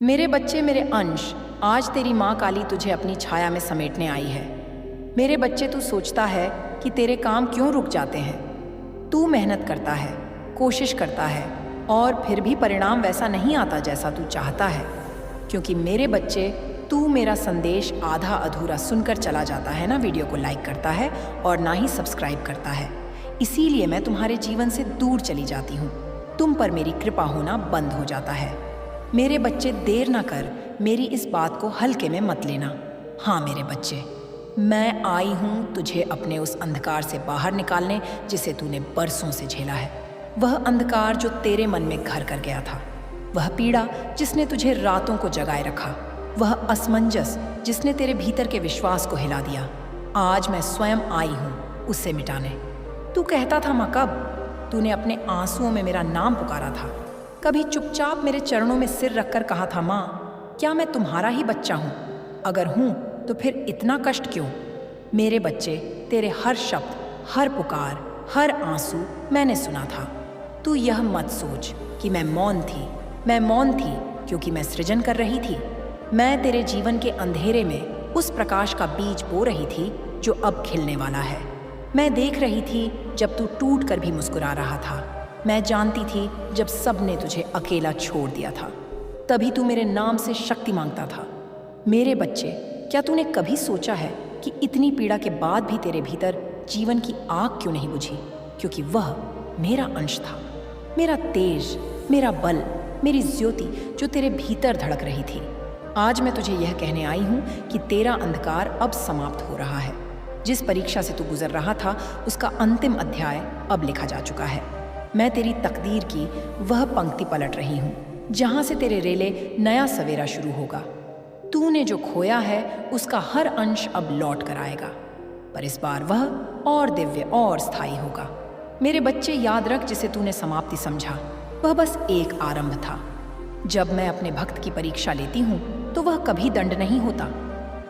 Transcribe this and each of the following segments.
मेरे बच्चे, मेरे अंश, आज तेरी माँ काली तुझे अपनी छाया में समेटने आई है। मेरे बच्चे, तू सोचता है कि तेरे काम क्यों रुक जाते हैं। तू मेहनत करता है, कोशिश करता है और फिर भी परिणाम वैसा नहीं आता जैसा तू चाहता है। क्योंकि मेरे बच्चे, तू मेरा संदेश आधा अधूरा सुनकर चला जाता है ना, वीडियो को लाइक करता है और ना ही सब्सक्राइब करता है। इसीलिए मैं तुम्हारे जीवन से दूर चली जाती हूँ। तुम पर मेरी कृपा होना बंद हो जाता है। मेरे बच्चे, देर ना कर, मेरी इस बात को हल्के में मत लेना। हाँ मेरे बच्चे, मैं आई हूँ तुझे अपने उस अंधकार से बाहर निकालने जिसे तूने बरसों से झेला है। वह अंधकार जो तेरे मन में घर कर गया था, वह पीड़ा जिसने तुझे रातों को जगाए रखा, वह असमंजस जिसने तेरे भीतर के विश्वास को हिला दिया। आज मैं स्वयं आई हूँ उससे मिटाने। तू कहता था माँ, कब? तूने अपने आंसुओं में मेरा नाम पुकारा था। कभी चुपचाप मेरे चरणों में सिर रखकर कहा था, माँ क्या मैं तुम्हारा ही बच्चा हूँ? अगर हूँ तो फिर इतना कष्ट क्यों? मेरे बच्चे, तेरे हर शब्द, हर पुकार, हर आंसू मैंने सुना था। तू यह मत सोच कि मैं मौन थी। मैं मौन थी क्योंकि मैं सृजन कर रही थी। मैं तेरे जीवन के अंधेरे में उस प्रकाश का बीज बो रही थी जो अब खिलने वाला है। मैं देख रही थी जब तू टूट कर भी मुस्कुरा रहा था। मैं जानती थी जब सबने तुझे अकेला छोड़ दिया था। तभी तू मेरे नाम से शक्ति मांगता था। मेरे बच्चे, क्या तूने कभी सोचा है कि इतनी पीड़ा के बाद भी तेरे भीतर जीवन की आग क्यों नहीं बुझी? क्योंकि वह मेरा अंश था, मेरा तेज, मेरा बल, मेरी ज्योति जो तेरे भीतर धड़क रही थी। आज मैं तुझे यह कहने आई हूँ कि तेरा अंधकार अब समाप्त हो रहा है। जिस परीक्षा से तू गुजर रहा था उसका अंतिम अध्याय अब लिखा जा चुका है। मैं तेरी तकदीर की वह पंक्ति पलट रही हूँ जहाँ से तेरे रेले नया सवेरा शुरू होगा। तूने जो खोया है उसका हर अंश अब लौट कर आएगा, पर इस बार वह और दिव्य और स्थायी होगा। मेरे बच्चे, याद रख, जिसे तूने समाप्ति समझा वह बस एक आरंभ था। जब मैं अपने भक्त की परीक्षा लेती हूँ तो वह कभी दंड नहीं होता,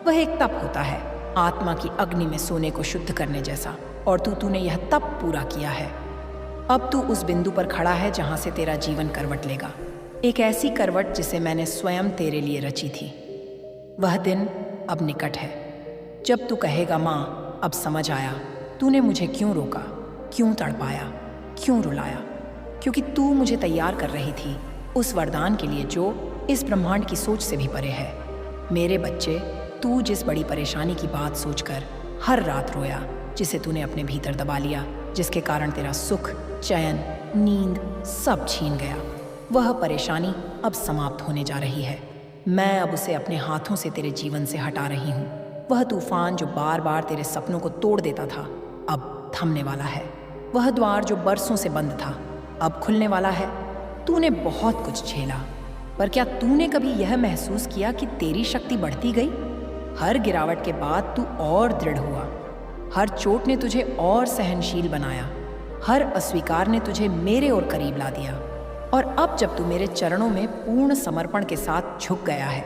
वह एक तप होता है, आत्मा की अग्नि में सोने को शुद्ध करने जैसा। और तूने यह तप पूरा किया है। अब तू उस बिंदु पर खड़ा है जहां से तेरा जीवन करवट लेगा, एक ऐसी करवट जिसे मैंने स्वयं तेरे लिए रची थी। वह दिन अब निकट है जब तू कहेगा, माँ अब समझ आया तूने मुझे क्यों रोका, क्यों तड़पाया, क्यों रुलाया। क्योंकि तू मुझे तैयार कर रही थी उस वरदान के लिए जो इस ब्रह्मांड की सोच से भी परे है। मेरे बच्चे, तू जिस बड़ी परेशानी की बात सोचकर हर रात रोया, जिसे तूने अपने भीतर दबा लिया, जिसके कारण तेरा सुख, चैन, नींद सब छीन गया, वह परेशानी अब समाप्त होने जा रही है। मैं अब उसे अपने हाथों से तेरे जीवन से हटा रही हूँ। वह तूफान जो बार बार तेरे सपनों को तोड़ देता था अब थमने वाला है। वह द्वार जो बरसों से बंद था अब खुलने वाला है। तूने बहुत कुछ झेला, पर क्या तूने कभी यह महसूस किया कि तेरी शक्ति बढ़ती गई? हर गिरावट के बाद तू और दृढ़ हुआ। हर चोट ने तुझे और सहनशील बनाया। हर अस्वीकार ने तुझे मेरे और करीब ला दिया। और अब जब तू मेरे चरणों में पूर्ण समर्पण के साथ झुक गया है,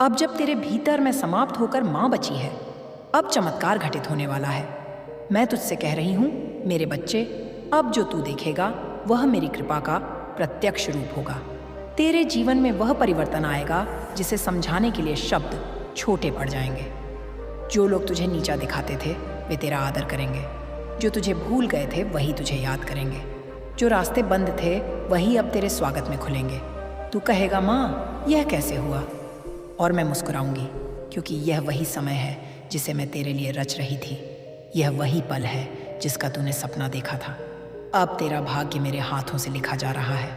अब जब तेरे भीतर मैं समाप्त होकर माँ बची है, अब चमत्कार घटित होने वाला है। मैं तुझसे कह रही हूँ मेरे बच्चे, अब जो तू देखेगा वह मेरी कृपा का प्रत्यक्ष रूप होगा। तेरे जीवन में वह परिवर्तन आएगा जिसे समझाने के लिए शब्द छोटे पड़ जाएंगे। जो लोग तुझे नीचा दिखाते थे वे तेरा आदर करेंगे। जो तुझे भूल गए थे वही तुझे याद करेंगे। जो रास्ते बंद थे वही अब तेरे स्वागत में खुलेंगे। तू कहेगा, माँ यह कैसे हुआ? और मैं मुस्कुराऊंगी, क्योंकि यह वही समय है जिसे मैं तेरे लिए रच रही थी। यह वही पल है जिसका तूने सपना देखा था। अब तेरा भाग्य मेरे हाथों से लिखा जा रहा है।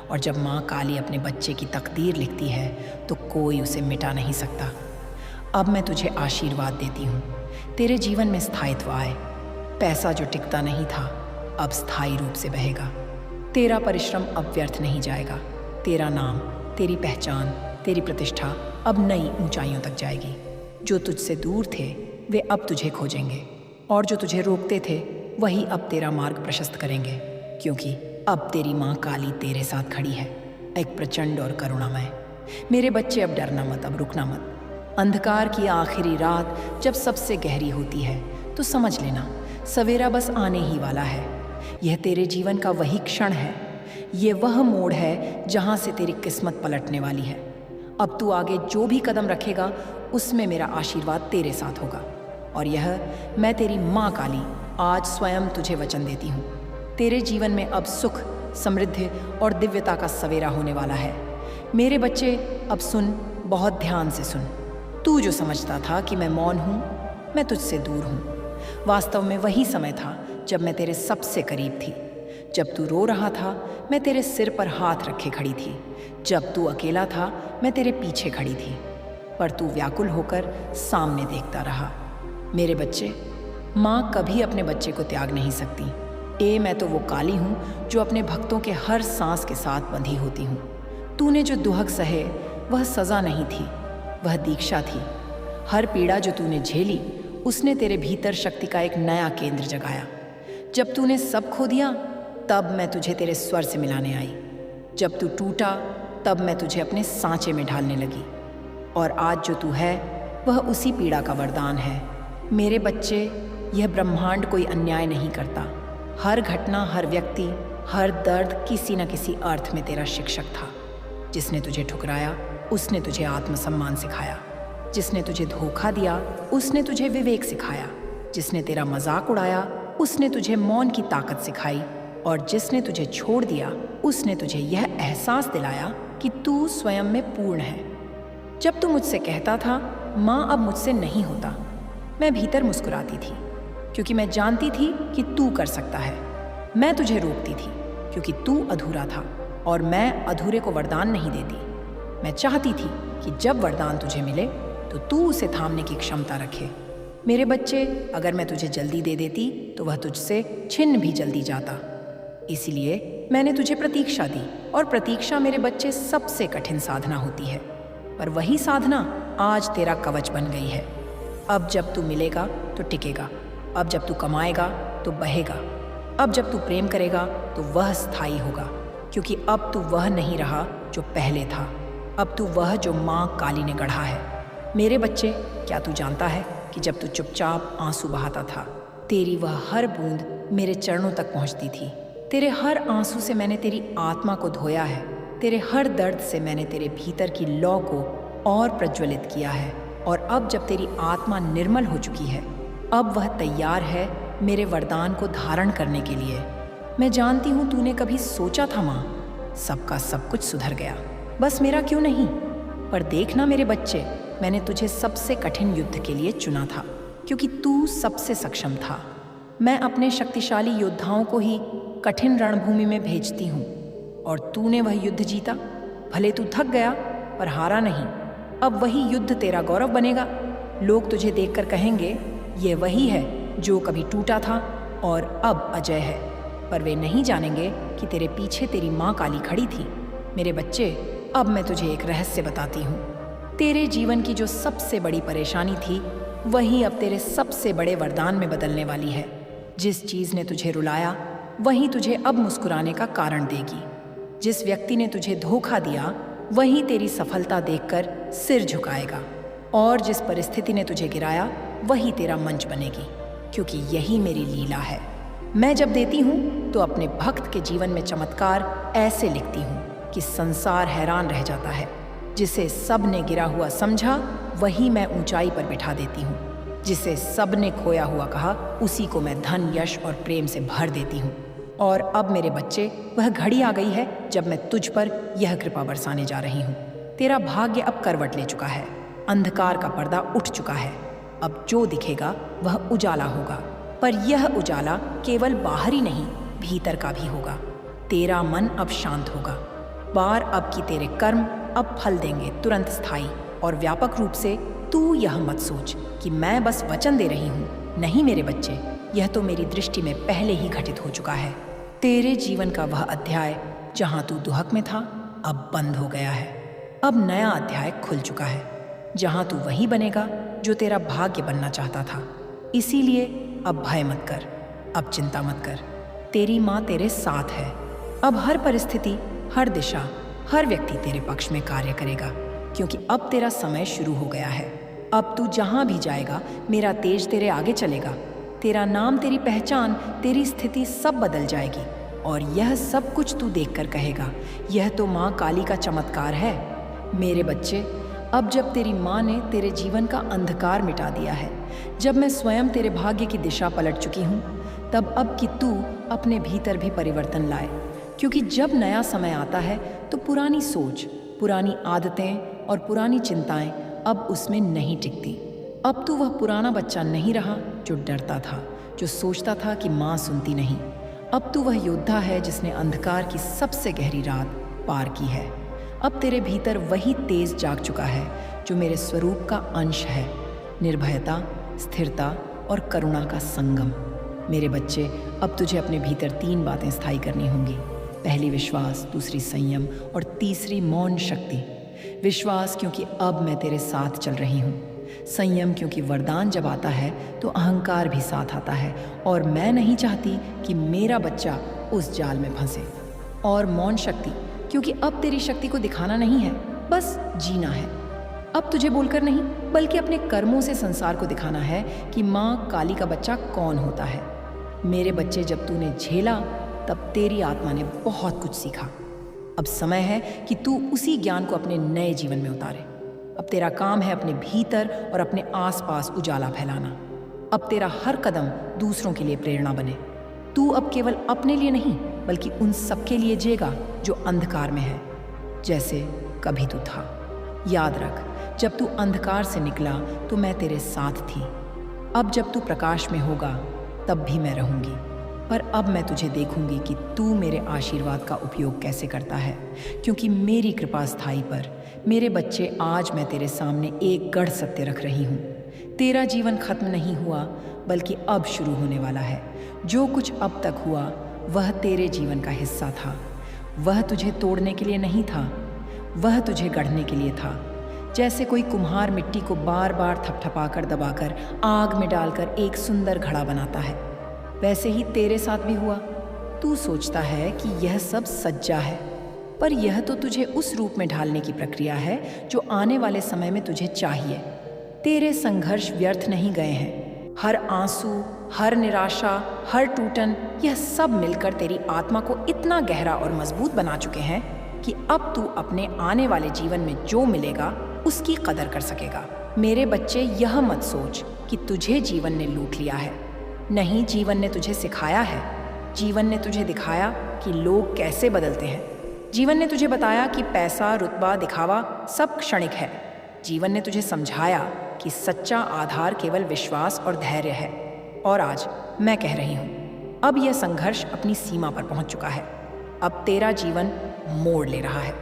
और जब माँ काली अपने बच्चे की तकदीर लिखती है तो कोई उसे मिटा नहीं सकता। अब मैं तुझे आशीर्वाद देती हूँ, तेरे जीवन में स्थायित्व आए। पैसा जो टिकता नहीं था अब स्थायी रूप से बहेगा। तेरा परिश्रम अब व्यर्थ नहीं जाएगा। तेरा नाम, तेरी पहचान, तेरी प्रतिष्ठा अब नई ऊंचाइयों तक जाएगी। जो तुझसे दूर थे वे अब तुझे खोजेंगे, और जो तुझे रोकते थे वही अब तेरा मार्ग प्रशस्त करेंगे। क्योंकि अब तेरी माँ काली तेरे साथ खड़ी है, एक प्रचंड और करुणामय। मेरे बच्चे, अब डरना मत, अब रुकना मत। अंधकार की आखिरी रात जब सबसे गहरी होती है तो समझ लेना सवेरा बस आने ही वाला है। यह तेरे जीवन का वही क्षण है, ये वह मोड़ है जहाँ से तेरी किस्मत पलटने वाली है। अब तू आगे जो भी कदम रखेगा उसमें मेरा आशीर्वाद तेरे साथ होगा। और यह मैं तेरी माँ काली आज स्वयं तुझे वचन देती हूँ। तेरे जीवन में अब सुख, समृद्धि और दिव्यता का सवेरा होने वाला है। मेरे बच्चे अब सुन, बहुत ध्यान से सुन। तू जो समझता था कि मैं मौन हूँ, मैं तुझसे दूर हूँ। वास्तव में वही समय था जब मैं तेरे सबसे करीब थी। जब तू रो रहा था मैं तेरे सिर पर हाथ रखे खड़ी थी। जब तू अकेला था मैं तेरे पीछे खड़ी थी, पर तू व्याकुल होकर सामने देखता रहा। मेरे बच्चे, माँ कभी अपने बच्चे को त्याग नहीं सकती। मैं तो वो काली हूँ जो अपने भक्तों के हर सांस के साथ बंधी होती हूँ। तूने जो दुहक सहे वह सज़ा नहीं थी, वह दीक्षा थी। हर पीड़ा जो तूने झेली उसने तेरे भीतर शक्ति का एक नया केंद्र जगाया। जब तूने सब खो दिया तब मैं तुझे तेरे स्वर से मिलाने आई। जब तू टूटा तब मैं तुझे अपने सांचे में ढालने लगी। और आज जो तू है वह उसी पीड़ा का वरदान है। मेरे बच्चे, यह ब्रह्मांड कोई अन्याय नहीं करता। हर घटना, हर व्यक्ति, हर दर्द किसी न किसी अर्थ में तेरा शिक्षक था। जिसने तुझे ठुकराया उसने तुझे आत्मसम्मान सिखाया। जिसने तुझे धोखा दिया उसने तुझे विवेक सिखाया। जिसने तेरा मजाक उड़ाया उसने तुझे मौन की ताकत सिखाई। और जिसने तुझे छोड़ दिया उसने तुझे यह एहसास दिलाया कि तू स्वयं में पूर्ण है। जब तू मुझसे कहता था माँ अब मुझसे नहीं होता, मैं भीतर मुस्कुराती थी, क्योंकि मैं जानती थी कि तू कर सकता है। मैं तुझे रोकती थी क्योंकि तू अधूरा था, और मैं अधूरे को वरदान नहीं देती। मैं चाहती थी कि जब वरदान तुझे मिले तो तू उसे थामने की क्षमता रखे। मेरे बच्चे, अगर मैं तुझे जल्दी दे देती तो वह तुझसे छिन भी जल्दी जाता। इसीलिए मैंने तुझे प्रतीक्षा दी, और प्रतीक्षा मेरे बच्चे सबसे कठिन साधना होती है, पर वही साधना आज तेरा कवच बन गई है। अब जब तू मिलेगा तो टिकेगा, अब जब तू कमाएगा तो बहेगा, अब जब तू प्रेम करेगा तो वह स्थायी होगा, क्योंकि अब तू वह नहीं रहा जो पहले था। अब तू वह जो माँ काली ने गढ़ा है। मेरे बच्चे, क्या तू जानता है कि जब तू चुपचाप आंसू बहाता था, तेरी वह हर बूंद मेरे चरणों तक पहुँचती थी। तेरे हर आंसू से मैंने तेरी आत्मा को धोया है। तेरे हर दर्द से मैंने तेरे भीतर की लौ को और प्रज्वलित किया है। और अब जब तेरी आत्मा निर्मल हो चुकी है, अब वह तैयार है मेरे वरदान को धारण करने के लिए। मैं जानती हूँ तूने कभी सोचा था माँ, सबका सब कुछ सुधर गया, बस मेरा क्यों नहीं। पर देखना मेरे बच्चे, मैंने तुझे सबसे कठिन युद्ध के लिए चुना था, क्योंकि तू सबसे सक्षम था। मैं अपने शक्तिशाली योद्धाओं को ही कठिन रणभूमि में भेजती हूँ, और तूने वह युद्ध जीता। भले तू थक गया पर हारा नहीं। अब वही युद्ध तेरा गौरव बनेगा। लोग तुझे देखकर कहेंगे ये वही है जो कभी टूटा था और अब अजय है, पर वे नहीं जानेंगे कि तेरे पीछे तेरी माँ काली खड़ी थी। मेरे बच्चे, अब मैं तुझे एक रहस्य बताती हूँ। तेरे जीवन की जो सबसे बड़ी परेशानी थी वही अब तेरे सबसे बड़े वरदान में बदलने वाली है। जिस चीज़ ने तुझे रुलाया वही तुझे अब मुस्कुराने का कारण देगी। जिस व्यक्ति ने तुझे धोखा दिया वही तेरी सफलता देखकर सिर झुकाएगा, और जिस परिस्थिति ने तुझे गिराया वही तेरा मंच बनेगी, क्योंकि यही मेरी लीला है। मैं जब देती हूँ तो अपने भक्त के जीवन में चमत्कार ऐसे लिखती हूँ कि संसार हैरान रह जाता है। जिसे सब ने गिरा हुआ समझा वही मैं ऊंचाई पर बिठा देती हूँ। जिसे सब ने खोया हुआ कहा उसी को मैं धन, यश और प्रेम से भर देती हूँ। और अब मेरे बच्चे, वह घड़ी आ गई है जब मैं तुझ पर यह कृपा बरसाने जा रही हूँ। तेरा भाग्य अब करवट ले चुका है। अंधकार का पर्दा उठ चुका है। अब जो दिखेगा वह उजाला होगा, पर यह उजाला केवल बाहरी नहीं, भीतर का भी होगा। तेरा मन अब शांत होगा। बार अब की तेरे कर्म अब फल देंगे, तुरंत स्थायी और व्यापक रूप से। तू यह मत सोच कि मैं बस वचन दे रही हूँ। नहीं मेरे बच्चे, यह तो मेरी दृष्टि में पहले ही घटित हो चुका है। तेरे जीवन का वह अध्याय जहाँ तू दुहक में था अब बंद हो गया है। अब नया अध्याय खुल चुका है, जहाँ तू वही बनेगा जो तेरा भाग्य बनना चाहता था। इसीलिए अब भय मत कर, अब चिंता मत कर। तेरी माँ तेरे साथ है। अब हर परिस्थिति, हर दिशा, हर व्यक्ति तेरे पक्ष में कार्य करेगा, क्योंकि अब तेरा समय शुरू हो गया है। अब तू जहाँ भी जाएगा मेरा तेज तेरे आगे चलेगा। तेरा नाम, तेरी पहचान, तेरी स्थिति सब बदल जाएगी, और यह सब कुछ तू देखकर कहेगा यह तो माँ काली का चमत्कार है। मेरे बच्चे, अब जब तेरी माँ ने तेरे जीवन का अंधकार मिटा दिया है, जब मैं स्वयं तेरे भाग्य की दिशा पलट चुकी हूँ, तब अब कि तू अपने भीतर भी परिवर्तन लाए। क्योंकि जब नया समय आता है तो पुरानी सोच, पुरानी आदतें और पुरानी चिंताएं अब उसमें नहीं टिकती। अब तू वह पुराना बच्चा नहीं रहा जो डरता था, जो सोचता था कि माँ सुनती नहीं। अब तू वह योद्धा है जिसने अंधकार की सबसे गहरी रात पार की है। अब तेरे भीतर वही तेज जाग चुका है जो मेरे स्वरूप का अंश है, निर्भयता, स्थिरता और करुणा का संगम। मेरे बच्चे, अब तुझे अपने भीतर 3 बातें स्थायी करनी होंगी। पहली विश्वास, दूसरी संयम और तीसरी मौन शक्ति। विश्वास क्योंकि अब मैं तेरे साथ चल रही हूँ। संयम क्योंकि वरदान जब आता है तो अहंकार भी साथ आता है और मैं नहीं चाहती कि मेरा बच्चा उस जाल में फंसे। और मौन शक्ति क्योंकि अब तेरी शक्ति को दिखाना नहीं है, बस जीना है। अब तुझे बोलकर नहीं बल्कि अपने कर्मों से संसार को दिखाना है कि माँ काली का बच्चा कौन होता है। मेरे बच्चे, जब तूने झेला तब तेरी आत्मा ने बहुत कुछ सीखा। अब समय है कि तू उसी ज्ञान को अपने नए जीवन में उतारे। अब तेरा काम है अपने भीतर और अपने आसपास उजाला फैलाना। अब तेरा हर कदम दूसरों के लिए प्रेरणा बने। तू अब केवल अपने लिए नहीं बल्कि उन सबके लिए जिएगा जो अंधकार में है, जैसे कभी तू था। याद रख, जब तू अंधकार से निकला तो मैं तेरे साथ थी। अब जब तू प्रकाश में होगा तब भी मैं रहूंगी। पर अब मैं तुझे देखूंगी कि तू मेरे आशीर्वाद का उपयोग कैसे करता है, क्योंकि मेरी कृपा स्थायी पर। मेरे बच्चे, आज मैं तेरे सामने एक गढ़ सत्य रख रही हूँ। तेरा जीवन खत्म नहीं हुआ बल्कि अब शुरू होने वाला है। जो कुछ अब तक हुआ वह तेरे जीवन का हिस्सा था। वह तुझे तोड़ने के लिए नहीं था, वह तुझे गढ़ने के लिए था। जैसे कोई कुम्हार मिट्टी को बार बार थपथपाकर दबाकर आग में डालकर एक सुंदर घड़ा बनाता है, वैसे ही तेरे साथ भी हुआ। तू सोचता है कि यह सब सज्जा है, पर यह तो तुझे उस रूप में ढालने की प्रक्रिया है जो आने वाले समय में तुझे चाहिए। तेरे संघर्ष व्यर्थ नहीं गए हैं। हर आंसू, हर निराशा, हर टूटन, यह सब मिलकर तेरी आत्मा को इतना गहरा और मजबूत बना चुके हैं कि अब तू अपने आने वाले जीवन में जो मिलेगा उसकी कदर कर सकेगा। मेरे बच्चे, यह मत सोच कि तुझे जीवन ने लूट लिया है। नहीं, जीवन ने तुझे सिखाया है। जीवन ने तुझे दिखाया कि लोग कैसे बदलते हैं। जीवन ने तुझे बताया कि पैसा, रुतबा, दिखावा सब क्षणिक है। जीवन ने तुझे समझाया कि सच्चा आधार केवल विश्वास और धैर्य है। और आज मैं कह रही हूँ, अब यह संघर्ष अपनी सीमा पर पहुँच चुका है। अब तेरा जीवन मोड़ ले रहा है।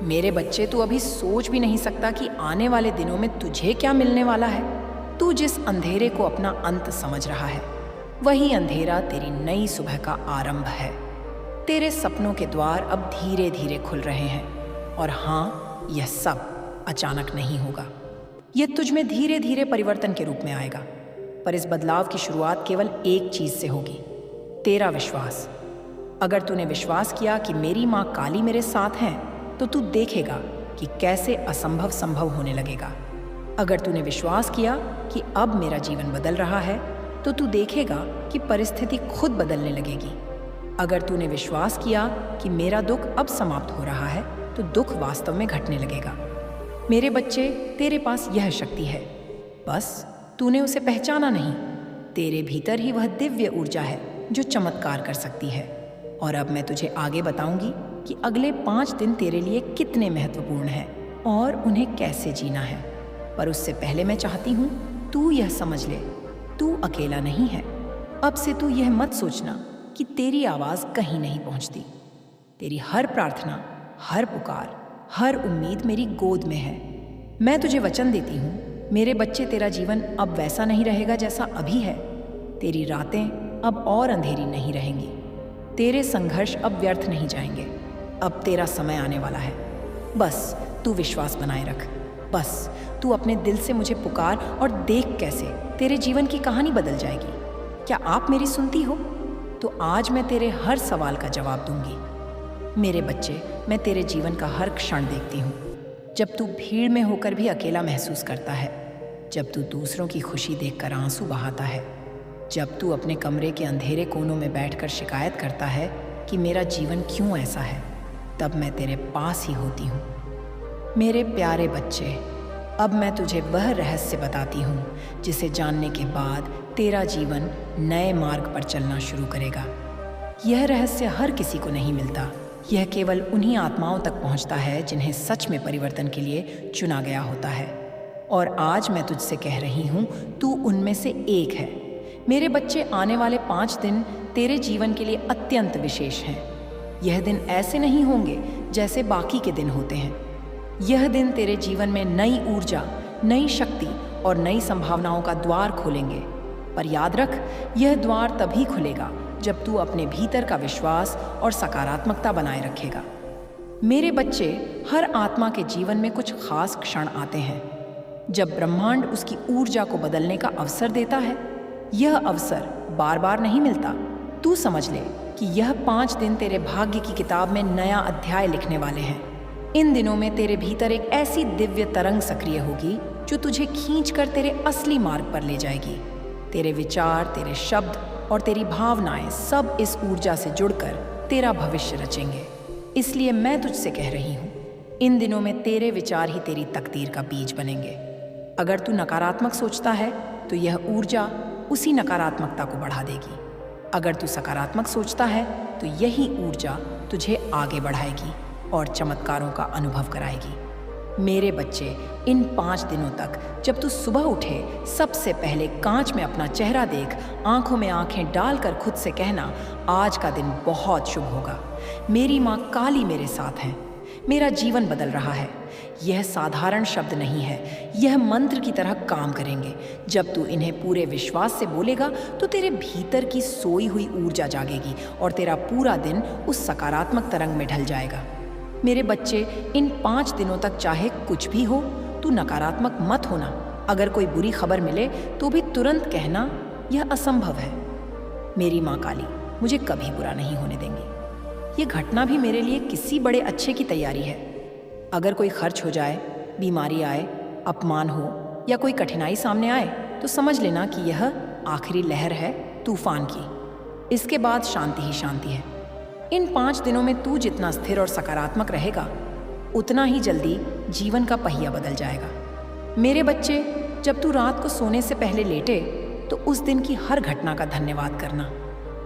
मेरे बच्चे, तू अभी सोच भी नहीं सकता कि आने वाले दिनों में तुझे क्या मिलने वाला है। तू जिस अंधेरे को अपना अंत समझ रहा है, वही अंधेरा तेरी नई सुबह का आरंभ है। तेरे सपनों के द्वार अब धीरे धीरे खुल रहे हैं। और हाँ, यह सब अचानक नहीं होगा। यह तुझ में धीरे धीरे परिवर्तन के रूप में आएगा। पर इस बदलाव की शुरुआत केवल एक चीज से होगी, तेरा विश्वास। अगर तूने विश्वास किया कि मेरी माँ काली मेरे साथ हैं, तो तू देखेगा कि कैसे असंभव संभव होने लगेगा। अगर तूने विश्वास किया कि अब मेरा जीवन बदल रहा है, तो तू देखेगा कि परिस्थिति खुद बदलने लगेगी। अगर तूने विश्वास किया कि मेरा दुख अब समाप्त हो रहा है, तो दुख वास्तव में घटने लगेगा। मेरे बच्चे, तेरे पास यह शक्ति है, बस तूने उसे पहचाना नहीं। तेरे भीतर ही वह दिव्य ऊर्जा है जो चमत्कार कर सकती है। और अब मैं तुझे आगे बताऊंगी कि अगले 5 दिन तेरे लिए कितने महत्वपूर्ण हैं और उन्हें कैसे जीना है। पर उससे पहले मैं चाहती हूँ तू यह समझ ले, तू अकेला नहीं है। अब से तू यह मत सोचना कि तेरी आवाज़ कहीं नहीं पहुँचती। तेरी हर प्रार्थना, हर पुकार, हर उम्मीद मेरी गोद में है। मैं तुझे वचन देती हूँ, मेरे बच्चे, तेरा जीवन अब वैसा नहीं रहेगा जैसा अभी है। तेरी रातें अब और अंधेरी नहीं रहेंगी। तेरे संघर्ष अब व्यर्थ नहीं जाएंगे। अब तेरा समय आने वाला है। बस तू विश्वास बनाए रख। बस तू अपने दिल से मुझे पुकार और देख कैसे तेरे जीवन की कहानी बदल जाएगी। क्या आप मेरी सुनती हो? तो आज मैं तेरे हर सवाल का जवाब दूंगी। मेरे बच्चे, मैं तेरे जीवन का हर क्षण देखती हूँ। जब तू भीड़ में होकर भी अकेला महसूस करता है, जब तू दूसरों की खुशी देखकर आंसू बहाता है, जब तू अपने कमरे के अंधेरे कोनों में बैठकर शिकायत करता है कि मेरा जीवन क्यों ऐसा है, तब मैं तेरे पास ही होती हूँ। मेरे प्यारे बच्चे, अब मैं तुझे वह रहस्य बताती हूँ जिसे जानने के बाद तेरा जीवन नए मार्ग पर चलना शुरू करेगा। यह रहस्य हर किसी को नहीं मिलता। यह केवल उन्हीं आत्माओं तक पहुँचता है जिन्हें सच में परिवर्तन के लिए चुना गया होता है। और आज मैं तुझसे कह रही हूँ, तू उनमें से एक है। मेरे बच्चे, आने वाले 5 दिन तेरे जीवन के लिए अत्यंत विशेष हैं। यह दिन ऐसे नहीं होंगे जैसे बाकी के दिन होते हैं। यह दिन तेरे जीवन में नई ऊर्जा, नई शक्ति और नई संभावनाओं का द्वार खोलेंगे। पर याद रख, यह द्वार तभी खुलेगा जब तू अपने भीतर का विश्वास और सकारात्मकता बनाए रखेगा। मेरे बच्चे, हर आत्मा के जीवन में कुछ खास क्षण आते हैं जब ब्रह्मांड उसकी ऊर्जा को बदलने का अवसर देता है। यह अवसर बार बार नहीं मिलता। तू समझ ले कि यह 5 दिन तेरे भाग्य की किताब में नया अध्याय लिखने वाले हैं। इन दिनों में तेरे भीतर एक ऐसी दिव्य तरंग सक्रिय होगी जो तुझे खींचकर तेरे असली मार्ग पर ले जाएगी। तेरे विचार, तेरे शब्द और तेरी भावनाएं सब इस ऊर्जा से जुड़कर तेरा भविष्य रचेंगे। इसलिए मैं तुझसे कह रही हूँ, इन दिनों में तेरे विचार ही तेरी तकदीर का बीज बनेंगे। अगर तू नकारात्मक सोचता है तो यह ऊर्जा उसी नकारात्मकता को बढ़ा देगी। अगर तू सकारात्मक सोचता है तो यही ऊर्जा तुझे आगे बढ़ाएगी और चमत्कारों का अनुभव कराएगी। मेरे बच्चे, इन 5 दिनों तक जब तू सुबह उठे, सबसे पहले कांच में अपना चेहरा देख, आंखों में आंखें डालकर खुद से कहना, आज का दिन बहुत शुभ होगा। मेरी माँ काली मेरे साथ है। मेरा जीवन बदल रहा है। यह साधारण शब्द नहीं है, यह मंत्र की तरह काम करेंगे। जब तू इन्हें पूरे विश्वास से बोलेगा तो तेरे भीतर की सोई हुई ऊर्जा जागेगी और तेरा पूरा दिन उस सकारात्मक तरंग में ढल जाएगा। मेरे बच्चे, इन 5 दिनों तक चाहे कुछ भी हो, तू नकारात्मक मत होना। अगर कोई बुरी खबर मिले तो भी तुरंत कहना, यह असंभव है। मेरी माँ काली मुझे कभी बुरा नहीं होने देंगी। ये घटना भी मेरे लिए किसी बड़े अच्छे की तैयारी है। अगर कोई खर्च हो जाए, बीमारी आए, अपमान हो या कोई कठिनाई सामने आए तो समझ लेना कि यह आखिरी लहर है तूफान की। इसके बाद शांति ही शांति है। इन 5 दिनों में तू जितना स्थिर और सकारात्मक रहेगा, उतना ही जल्दी जीवन का पहिया बदल जाएगा। मेरे बच्चे, जब तू रात को सोने से पहले लेटे तो उस दिन की हर घटना का धन्यवाद करना।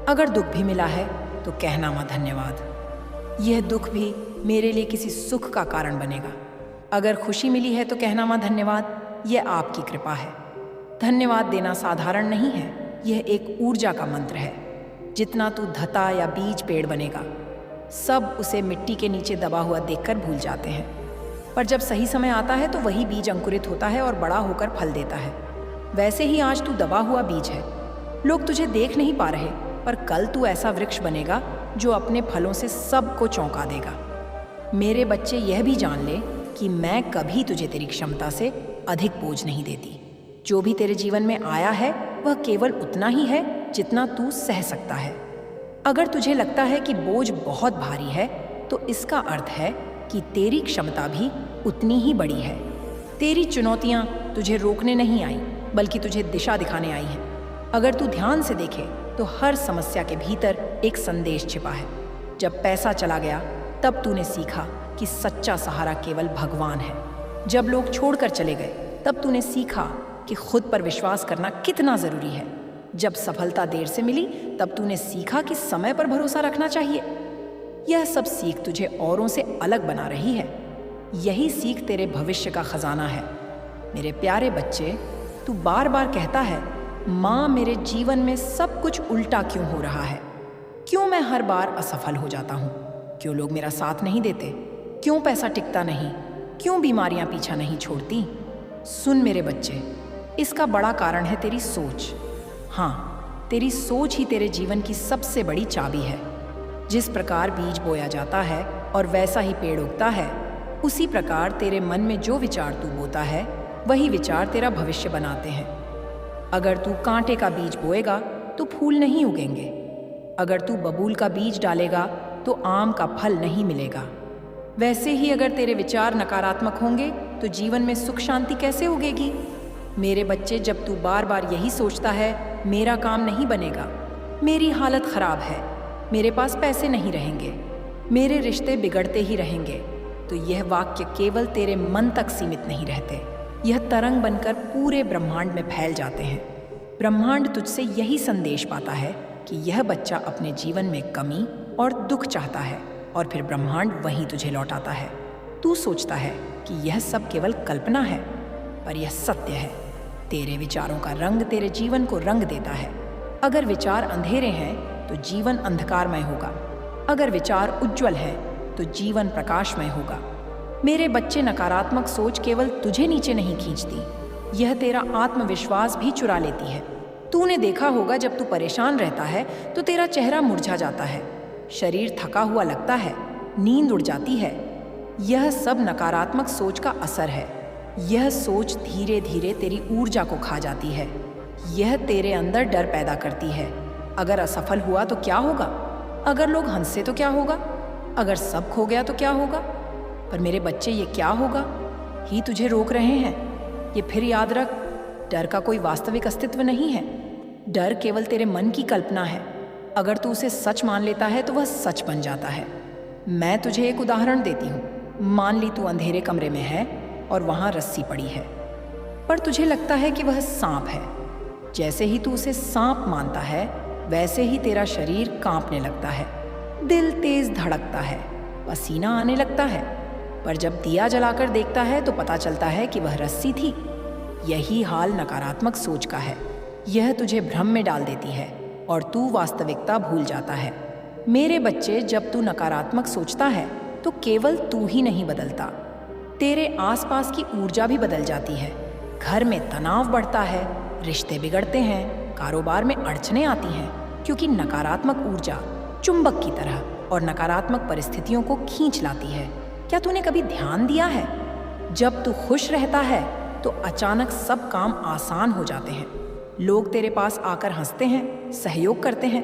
अगर दुख भी मिला है तो कहना माँ धन्यवाद। यह दुख भी मेरे लिए किसी सुख का कारण बनेगा। अगर खुशी मिली है तो कहना माँ धन्यवाद, यह आपकी कृपा है। धन्यवाद देना साधारण नहीं है, यह एक ऊर्जा का मंत्र है। जितना तू धता या बीज पेड़ बनेगा, सब उसे मिट्टी के नीचे दबा हुआ देखकर भूल जाते हैं। पर जब सही समय आता है तो वही बीज अंकुरित होता है और बड़ा होकर फल देता है। वैसे ही आज तू दबा हुआ बीज है। लोग तुझे देख नहीं पा रहे, पर कल तू ऐसा वृक्ष बनेगा जो अपने फलों से सबको चौंका देगा। मेरे बच्चे, यह भी जान ले कि मैं कभी तुझे तेरी क्षमता से अधिक बोझ नहीं देती। जो भी तेरे जीवन में आया है वह केवल उतना ही है जितना तू सह सकता है। अगर तुझे लगता है कि बोझ बहुत भारी है तो इसका अर्थ है कि तेरी क्षमता भी उतनी ही बड़ी है। तेरी चुनौतियां तुझे रोकने नहीं आई, बल्कि तुझे दिशा दिखाने आई हैं। अगर तू ध्यान से देखे तो हर समस्या के भीतर एक संदेश छिपा है। जब पैसा चला गया तब तूने सीखा कि सच्चा सहारा केवल भगवान है। जब लोग छोड़कर चले गए तब तूने सीखा कि खुद पर विश्वास करना कितना जरूरी है। जब सफलता देर से मिली तब तूने सीखा कि समय पर भरोसा रखना चाहिए। यह सब सीख तुझे औरों से अलग बना रही है। यही सीख तेरे भविष्य का खजाना है। मेरे प्यारे बच्चे, तू बार बार कहता है, माँ मेरे जीवन में सब कुछ उल्टा क्यों हो रहा है? क्यों मैं हर बार असफल हो जाता हूँ? क्यों लोग मेरा साथ नहीं देते? क्यों पैसा टिकता नहीं? क्यों बीमारियां पीछा नहीं छोड़ती? सुन मेरे बच्चे, इसका बड़ा कारण है तेरी सोच। हाँ, तेरी सोच ही तेरे जीवन की सबसे बड़ी चाबी है। जिस प्रकार बीज बोया जाता है और वैसा ही पेड़ उगता है, उसी प्रकार तेरे मन में जो विचार तू बोता है वही विचार तेरा भविष्य बनाते हैं। अगर तू कांटे का बीज बोएगा तो फूल नहीं उगेंगे। अगर तू बबूल का बीज डालेगा तो आम का फल नहीं मिलेगा। वैसे ही अगर तेरे विचार नकारात्मक होंगे तो जीवन में सुख शांति कैसे उगेगी? मेरे बच्चे, जब तू बार बार यही सोचता है, मेरा काम नहीं बनेगा, मेरी हालत खराब है, मेरे पास पैसे नहीं रहेंगे, मेरे रिश्ते बिगड़ते ही रहेंगे, तो यह वाक्य केवल तेरे मन तक सीमित नहीं रहते, यह तरंग बनकर पूरे ब्रह्मांड में फैल जाते हैं। ब्रह्मांड तुझसे यही संदेश पाता है कि यह बच्चा अपने जीवन में कमी और दुख चाहता है, और फिर ब्रह्मांड वहीं तुझे लौटाता है। तू सोचता है कि यह सब केवल कल्पना है, पर यह सत्य है। तेरे विचारों का रंग तेरे जीवन को रंग देता है। अगर विचार अंधेरे हैं तो जीवन अंधकारमय होगा, अगर विचार उज्जवल है तो जीवन प्रकाशमय होगा। मेरे बच्चे, नकारात्मक सोच केवल तुझे नीचे नहीं खींचती, यह तेरा आत्मविश्वास भी चुरा लेती है। तूने देखा होगा, जब तू परेशान रहता है तो तेरा चेहरा मुरझा जाता है, शरीर थका हुआ लगता है, नींद उड़ जाती है। यह सब नकारात्मक सोच का असर है। यह सोच धीरे धीरे तेरी ऊर्जा को खा जाती है। यह तेरे अंदर डर पैदा करती है। अगर असफल हुआ तो क्या होगा? अगर लोग हंसे तो क्या होगा? अगर सब खो गया तो क्या होगा? पर मेरे बच्चे, ये क्या होगा ही तुझे रोक रहे हैं। ये फिर याद रख, डर का कोई वास्तविक अस्तित्व नहीं है। डर केवल तेरे मन की कल्पना है। अगर तू उसे सच मान लेता है तो वह सच बन जाता है। मैं तुझे एक उदाहरण देती हूँ। मान ली तू अंधेरे कमरे में है और वहाँ रस्सी पड़ी है, पर तुझे लगता है कि वह सांप है। जैसे ही तू उसे सांप मानता है, वैसे ही तेरा शरीर कांपने लगता है, दिल तेज धड़कता है, पसीना आने लगता है। पर जब दिया जलाकर देखता है तो पता चलता है कि वह रस्सी थी। यही हाल नकारात्मक सोच का है। यह तुझे भ्रम में डाल देती है और तू वास्तविकता भूल जाता है। मेरे बच्चे, जब तू नकारात्मक सोचता है तो केवल तू ही नहीं बदलता, तेरे आसपास की ऊर्जा भी बदल जाती है। घर में तनाव बढ़ता है, रिश्ते बिगड़ते हैं, कारोबार में अड़चनें आती हैं, क्योंकि नकारात्मक ऊर्जा चुंबक की तरह और नकारात्मक परिस्थितियों को खींच लाती है। क्या तूने कभी ध्यान दिया है, जब तू खुश रहता है तो अचानक सब काम आसान हो जाते हैं। लोग तेरे पास आकर हंसते हैं, सहयोग करते हैं।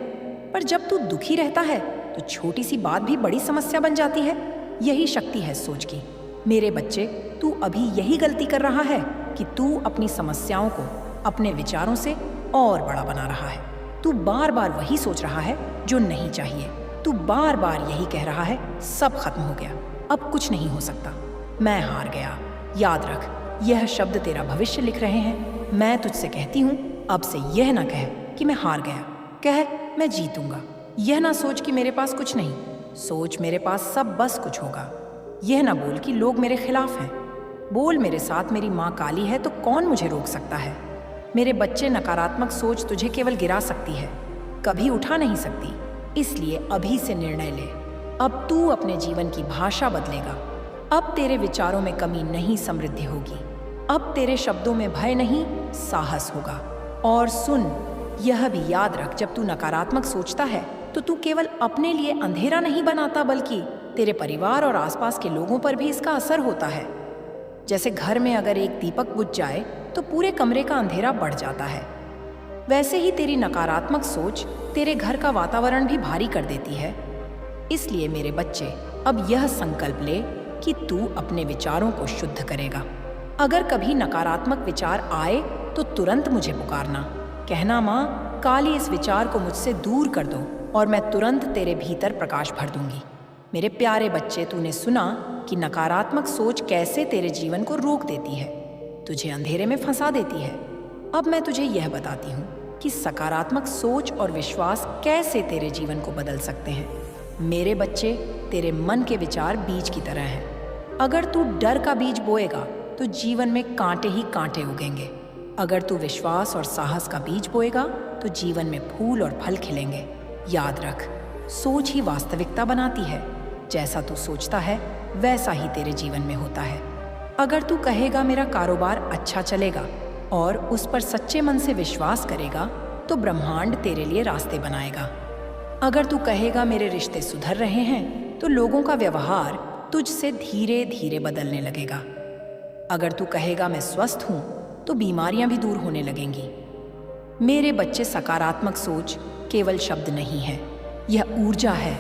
पर जब तू दुखी रहता है तो छोटी सी बात भी बड़ी समस्या बन जाती है। यही शक्ति है सोच की। मेरे बच्चे, तू अभी यही गलती कर रहा है कि तू अपनी समस्याओं को अपने विचारों से और बड़ा बना रहा है। तू बार बार वही सोच रहा है जो नहीं चाहिए। तू बार बार यही कह रहा है, सब खत्म हो गया, अब कुछ नहीं हो सकता, मैं हार गया। याद रख, यह शब्द तेरा भविष्य लिख रहे हैं। मैं तुझसे कहती हूँ, अब से यह ना कह कि मैं हार गया, कह मैं जीतूंगा। यह ना सोच कि मेरे पास कुछ नहीं, सोच मेरे पास सब बस कुछ होगा। यह ना बोल कि लोग मेरे खिलाफ हैं, बोल मेरे साथ मेरी माँ काली है तो कौन मुझे रोक सकता है। मेरे बच्चे, नकारात्मक सोच तुझे केवल गिरा सकती है, कभी उठा नहीं सकती। इसलिए अभी से निर्णय ले। अब तू अपने जीवन की भाषा बदलेगा। अब तेरे विचारों में कमी नहीं, समृद्धि होगी। अब तेरे शब्दों में भय नहीं, साहस होगा। और सुन, यह भी याद रख, जब तू नकारात्मक सोचता है तो तू केवल अपने लिए अंधेरा नहीं बनाता, बल्कि तेरे परिवार और आसपास के लोगों पर भी इसका असर होता है। जैसे घर में अगर एक दीपक बुझ जाए तो पूरे कमरे का अंधेरा बढ़ जाता है, वैसे ही तेरी नकारात्मक सोच तेरे घर का वातावरण भी भारी कर देती है। इसलिए मेरे बच्चे, अब यह संकल्प ले कि तू अपने विचारों को शुद्ध करेगा। अगर कभी नकारात्मक विचार आए तो तुरंत मुझे पुकारना, कहना, माँ काली इस विचार को मुझसे दूर कर दो, और मैं तुरंत तेरे भीतर प्रकाश भर दूंगी। मेरे प्यारे बच्चे, तूने सुना कि नकारात्मक सोच कैसे तेरे जीवन को रोक देती है, तुझे अंधेरे में फंसा देती है। अब मैं तुझे यह बताती हूँ कि सकारात्मक सोच और विश्वास कैसे तेरे जीवन को बदल सकते हैं। मेरे बच्चे, तेरे मन के विचार बीज की तरह हैं। अगर तू डर का बीज बोएगा तो जीवन में कांटे ही कांटे उगेंगे। अगर तू विश्वास और साहस का बीज बोएगा तो जीवन में फूल और फल खिलेंगे। याद रख, सोच ही वास्तविकता बनाती है। जैसा तू सोचता है वैसा ही तेरे जीवन में होता है। अगर तू कहेगा मेरा कारोबार अच्छा चलेगा और उस पर सच्चे मन से विश्वास करेगा तो ब्रह्मांड तेरे लिए रास्ते बनाएगा। अगर तू कहेगा मेरे रिश्ते सुधर रहे हैं तो लोगों का व्यवहार तुझसे धीरे धीरे बदलने लगेगा। अगर तू कहेगा मैं स्वस्थ हूं तो बीमारियां भी दूर होने लगेंगी। मेरे बच्चे, सकारात्मक सोच केवल शब्द नहीं है, यह ऊर्जा है।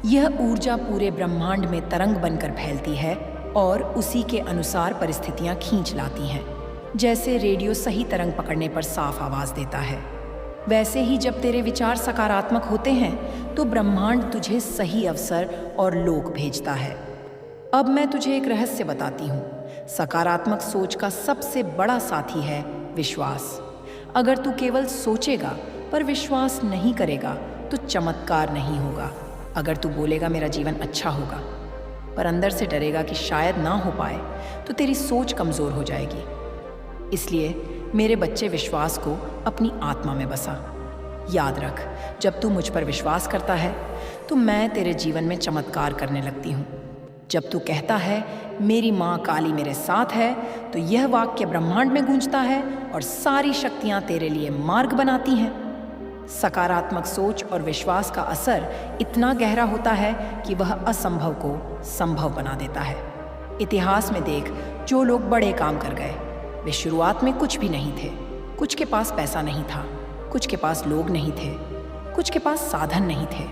यह ऊर्जा पूरे ब्रह्मांड में तरंग बनकर फैलती है और उसी के अनुसार परिस्थितियां खींच लाती हैं। जैसे रेडियो सही तरंग पकड़ने पर साफ आवाज देता है, वैसे ही जब तेरे विचार सकारात्मक होते हैं तो ब्रह्मांड तुझे सही अवसर और लोक भेजता है। अब मैं तुझे एक रहस्य बताती हूँ। सकारात्मक सोच का सबसे बड़ा साथी है विश्वास। अगर तू केवल सोचेगा पर विश्वास नहीं करेगा तो चमत्कार नहीं होगा। अगर तू बोलेगा मेरा जीवन अच्छा होगा पर अंदर से डरेगा कि शायद ना हो पाए तो तेरी सोच कमज़ोर हो जाएगी। इसलिए मेरे बच्चे, विश्वास को अपनी आत्मा में बसा। याद रख, जब तू मुझ पर विश्वास करता है तो मैं तेरे जीवन में चमत्कार करने लगती हूँ। जब तू कहता है मेरी माँ काली मेरे साथ है, तो यह वाक्य ब्रह्मांड में गूंजता है और सारी शक्तियाँ तेरे लिए मार्ग बनाती हैं। सकारात्मक सोच और विश्वास का असर इतना गहरा होता है कि वह असंभव को संभव बना देता है। इतिहास में देख, जो लोग बड़े काम कर गए वे शुरुआत में कुछ भी नहीं थे। कुछ के पास पैसा नहीं था, कुछ के पास लोग नहीं थे, कुछ के पास साधन नहीं थे,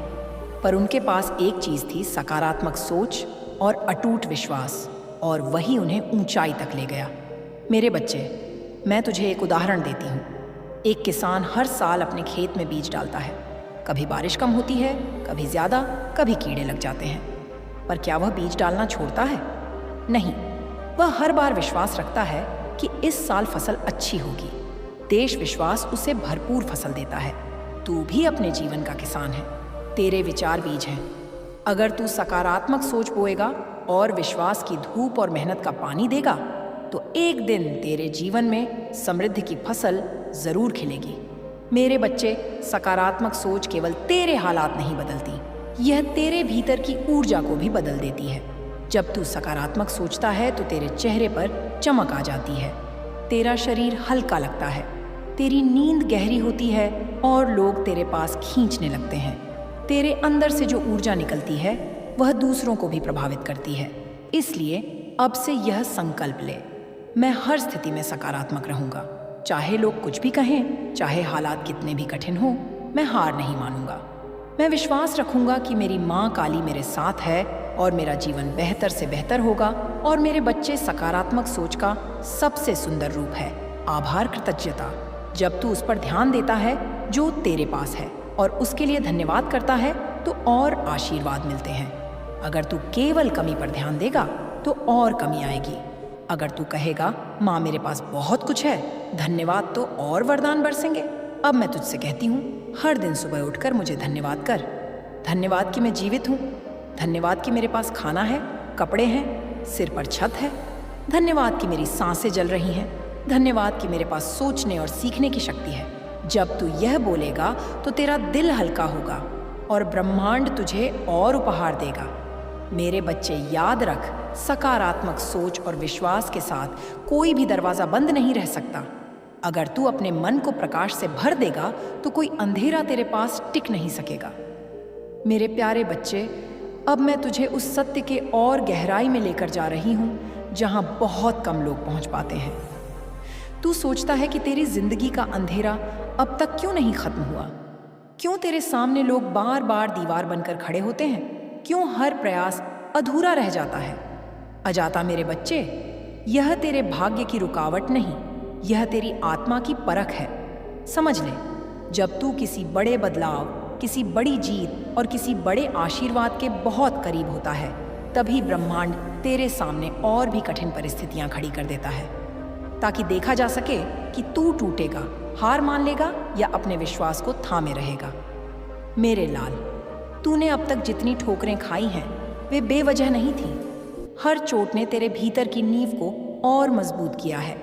पर उनके पास एक चीज़ थी, सकारात्मक सोच और अटूट विश्वास, और वही उन्हें ऊंचाई तक ले गया। मेरे बच्चे, मैं तुझे एक उदाहरण देती हूँ। एक किसान हर साल अपने खेत में बीज डालता है। कभी बारिश कम होती है, कभी ज़्यादा, कभी कीड़े लग जाते हैं, पर क्या वह बीज डालना छोड़ता है? नहीं, वह हर बार विश्वास रखता है कि इस साल फसल अच्छी होगी। देश विश्वास उसे भरपूर फसल देता है। तू भी अपने जीवन का किसान है। तेरे विचार बीज हैं। अगर तू सकारात्मक सोच बोएगा और विश्वास की धूप और मेहनत का पानी देगा तो एक दिन तेरे जीवन में समृद्धि की फसल जरूर खिलेगी। मेरे बच्चे, सकारात्मक सोच केवल तेरे हालात नहीं बदलती, यह तेरे भीतर की ऊर्जा को भी बदल देती है। जब तू सकारात्मक सोचता है तो तेरे चेहरे पर चमक आ जाती है, तेरा शरीर हल्का लगता है, तेरी नींद गहरी होती है और लोग तेरे पास खींचने लगते हैं। तेरे अंदर से जो ऊर्जा निकलती है वह दूसरों को भी प्रभावित करती है। इसलिए अब से यह संकल्प ले, मैं हर स्थिति में सकारात्मक रहूंगा। चाहे लोग कुछ भी कहें, चाहे हालात कितने भी कठिन हों, मैं हार नहीं मानूंगा। मैं विश्वास रखूंगा कि मेरी माँ काली मेरे साथ है और मेरा जीवन बेहतर से बेहतर होगा। और मेरे बच्चे, सकारात्मक सोच का सबसे सुंदर रूप है आभार, कृतज्ञता। जब तू उस पर ध्यान देता है जो तेरे पास है और उसके लिए धन्यवाद करता है तो और आशीर्वाद मिलते हैं। अगर तू केवल कमी पर ध्यान देगा तो और कमी आएगी। अगर तू कहेगा माँ मेरे पास बहुत कुछ है, धन्यवाद, तो और वरदान बरसेंगे। अब मैं तुझसे कहती हूँ, हर दिन सुबह उठकर मुझे धन्यवाद कर। धन्यवाद कि मैं जीवित हूँ, धन्यवाद कि मेरे पास खाना है, कपड़े हैं, सिर पर छत है, धन्यवाद कि मेरी सांसें जल रही हैं, धन्यवाद कि मेरे पास सोचने और सीखने की शक्ति है। जब तू यह बोलेगा तो तेरा दिल हल्का होगा और ब्रह्मांड तुझे और उपहार देगा। मेरे बच्चे, याद रख, सकारात्मक सोच और विश्वास के साथ कोई भी दरवाज़ा बंद नहीं रह सकता। अगर तू अपने मन को प्रकाश से भर देगा तो कोई अंधेरा तेरे पास टिक नहीं सकेगा। मेरे प्यारे बच्चे, अब मैं तुझे उस सत्य के और गहराई में लेकर जा रही हूँ जहाँ बहुत कम लोग पहुँच पाते हैं। तू सोचता है कि तेरी जिंदगी का अंधेरा अब तक क्यों नहीं खत्म हुआ? क्यों तेरे सामने लोग बार बार दीवार बनकर खड़े होते हैं? क्यों हर प्रयास अधूरा रह जाता है? अजाता मेरे बच्चे, यह तेरे भाग्य की रुकावट नहीं, यह तेरी आत्मा की परख है। समझ ले, जब तू किसी बड़े बदलाव, किसी बड़ी जीत और किसी बड़े आशीर्वाद के बहुत करीब होता है, तभी ब्रह्मांड तेरे सामने और भी कठिन परिस्थितियां खड़ी कर देता है, ताकि देखा जा सके कि तू टूटेगा, हार मान लेगा या अपने विश्वास को थामे रहेगा। मेरे लाल, तूने अब तक जितनी ठोकरें खाई हैं वे बेवजह नहीं थीं। हर चोट ने तेरे भीतर की नींव को और मजबूत किया है।